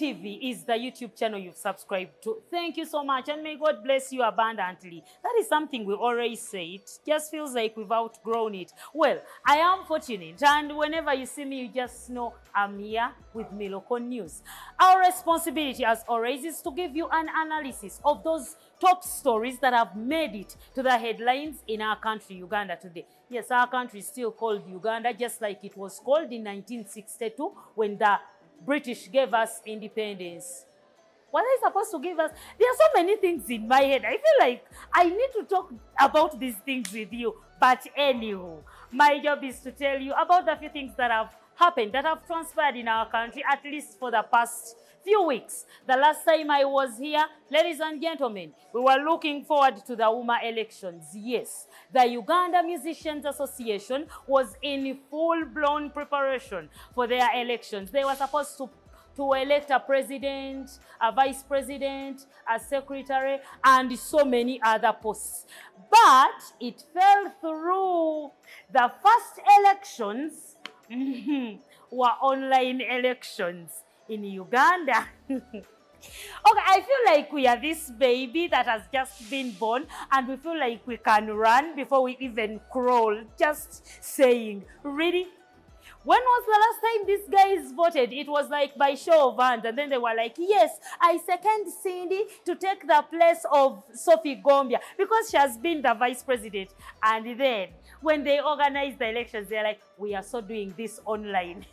TV is the YouTube channel you've subscribed to. Thank you so much, and may God bless you abundantly. That is something we always say. It just feels like we've outgrown it. Well, I am fortunate, and whenever you see me, you just know I'm here with Milocon News. Our responsibility, as always, is to give you an analysis of those top stories that have made it to the headlines in our country, Uganda, today. Yes, our country is still called Uganda, just like it was called in 1962 when the British gave us independence. What are they supposed to give us? There are so many things in my head. I feel like I need to talk about these things with you. But anywho, my job is to tell you about the few things that have happened, that have transpired in our country, at least for the past few weeks. The last time I was here, ladies and gentlemen, we were looking forward to the UMA elections. Yes, the Uganda Musicians Association was in full-blown preparation for their elections. They were supposed to elect a president, a vice president, a secretary, and so many other posts. But it fell through. The first elections were online elections in Uganda. Okay, I feel like we are this baby that has just been born and we feel like we can run before we even crawl. Just saying, really? When was the last time these guys voted? It was like by show of hands, and then they were like, yes, I second Cindy to take the place of Sophie Gombia because she has been the vice president. And then when they organized the elections, they're like, we are so doing this online.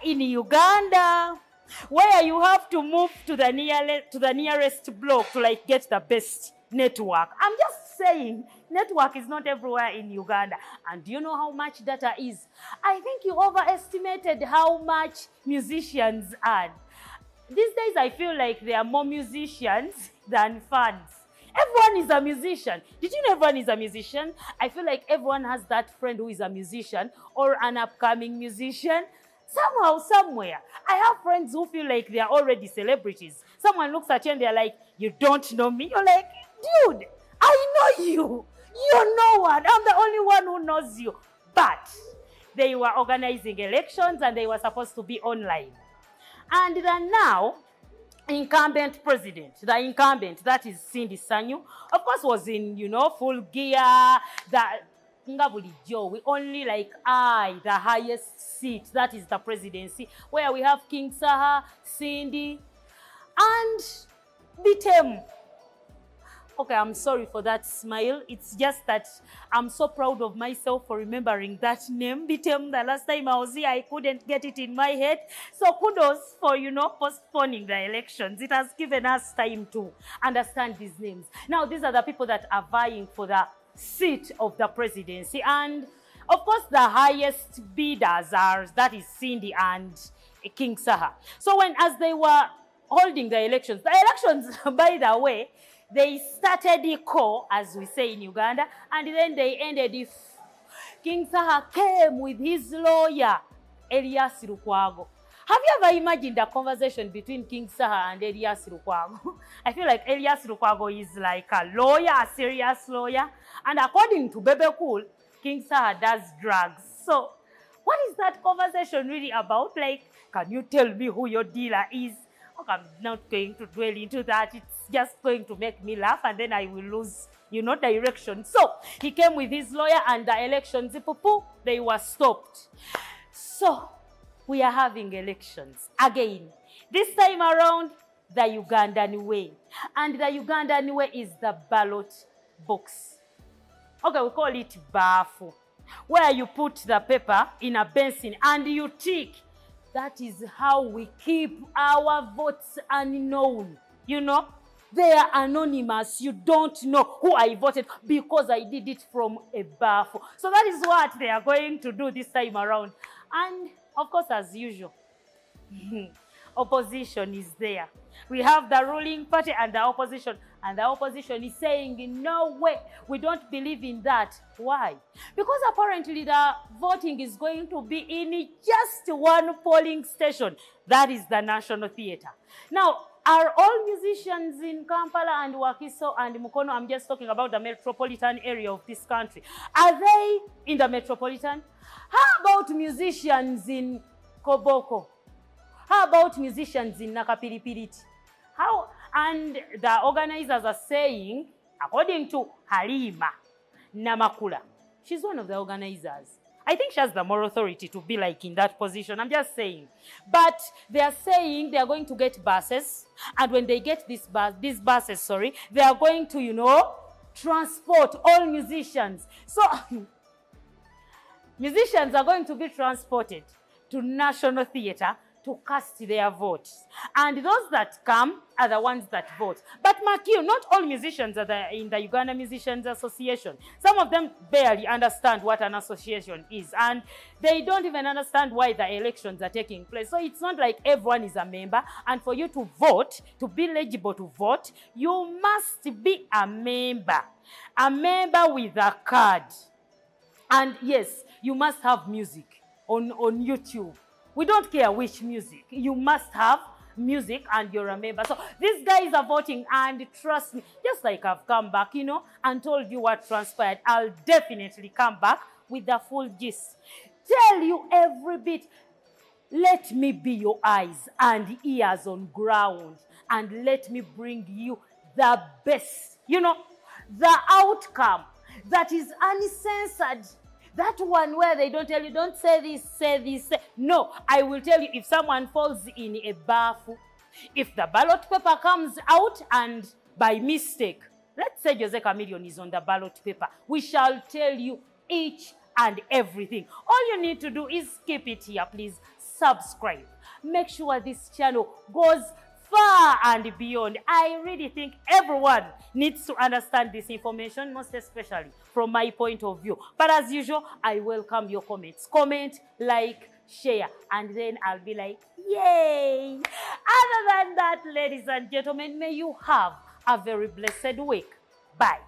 In Uganda, where you have to move to the nearest block to like get the best network. I'm just saying, network is not everywhere in Uganda. And do you know how much data is? I think you overestimated how much musicians earn. These days, I feel like there are more musicians than fans. Everyone is a musician. Did you know everyone is a musician? I feel like everyone has that friend who is a musician or an upcoming musician. Somehow, somewhere, I have friends who feel like they are already celebrities. Someone looks at you and they're like, you don't know me? You're like, dude, I know you. You're no one. I'm the only one who knows you. But they were organizing elections and they were supposed to be online. And then now, incumbent president, the incumbent, that is Cindy Sanyu, of course was in, full gear. We only like the highest seat, that is the presidency, where we have King Saha, Cindy, and Bitem. Okay, I'm sorry for that smile. It's just that I'm so proud of myself for remembering that name, Bitem. The last time I was here, I couldn't get it in my head. So kudos for, postponing the elections. It has given us time to understand these names. Now, these are the people that are vying for the seat of the presidency, and of course the highest bidders are, that is Cindy and King Saha. So as they were holding the elections, by the way, they started as we say in Uganda, and then they ended if King Saha came with his lawyer Elias Lukwago. Have you ever imagined a conversation between King Saha and Elias Lukwago? I feel like Elias Lukwago is like a lawyer, a serious lawyer. And according to Bebe Cool, King Saha does drugs. So what is that conversation really about? Like, can you tell me who your dealer is? Okay, I'm not going to dwell into that. It's just going to make me laugh and then I will lose, direction. So he came with his lawyer and the elections, they were stopped. So we are having elections again. This time around, the Ugandan way. And the Ugandan way is the ballot box. Okay, we call it bafu, where you put the paper in a basin and you tick. That is how we keep our votes unknown. They are anonymous. You don't know who I voted because I did it from a bafu. So that is what they are going to do this time around. And of course, as usual, opposition is there. We have the ruling party and the opposition is saying, no way, we don't believe in that. Why? Because apparently the voting is going to be in just one polling station. That is the National Theatre. Now, are all musicians in Kampala and Wakiso and Mukono, I'm just talking about the metropolitan area of this country, are they in the metropolitan? How about musicians in Koboko? How about musicians in Nakapilipiliti? How? And the organizers are saying, according to Halima Namakula, she's one of the organizers. I think she has the moral authority to be like in that position. I'm just saying. But they are saying they are going to get buses. And when they get these buses, they are going to, transport all musicians. So musicians are going to be transported to National Theatre to cast their votes. And those that come are the ones that vote. But mark you, not all musicians are in the Uganda Musicians Association. Some of them barely understand what an association is. And they don't even understand why the elections are taking place. So it's not like everyone is a member. And for you to vote, to be eligible to vote, you must be a member. A member with a card. And yes, you must have music on YouTube. We don't care which music. You must have music and you're a member. So these guys are voting, and trust me, just like I've come back, and told you what transpired, I'll definitely come back with the full gist. Tell you every bit. Let me be your eyes and ears on ground, and let me bring you the best, the outcome that is uncensored. That one where they don't tell you, don't say this, say this. No, I will tell you, if someone falls in a bath, if the ballot paper comes out and by mistake, let's say Jose Chameleon is on the ballot paper, we shall tell you each and everything. All you need to do is keep it here, please. Subscribe. Make sure this channel goes far and beyond. I really think everyone needs to understand this information, most especially from my point of view. But as usual, I welcome your comments. Comment, like, share, and then I'll be like, yay! Other than that, ladies and gentlemen, may you have a very blessed week. Bye.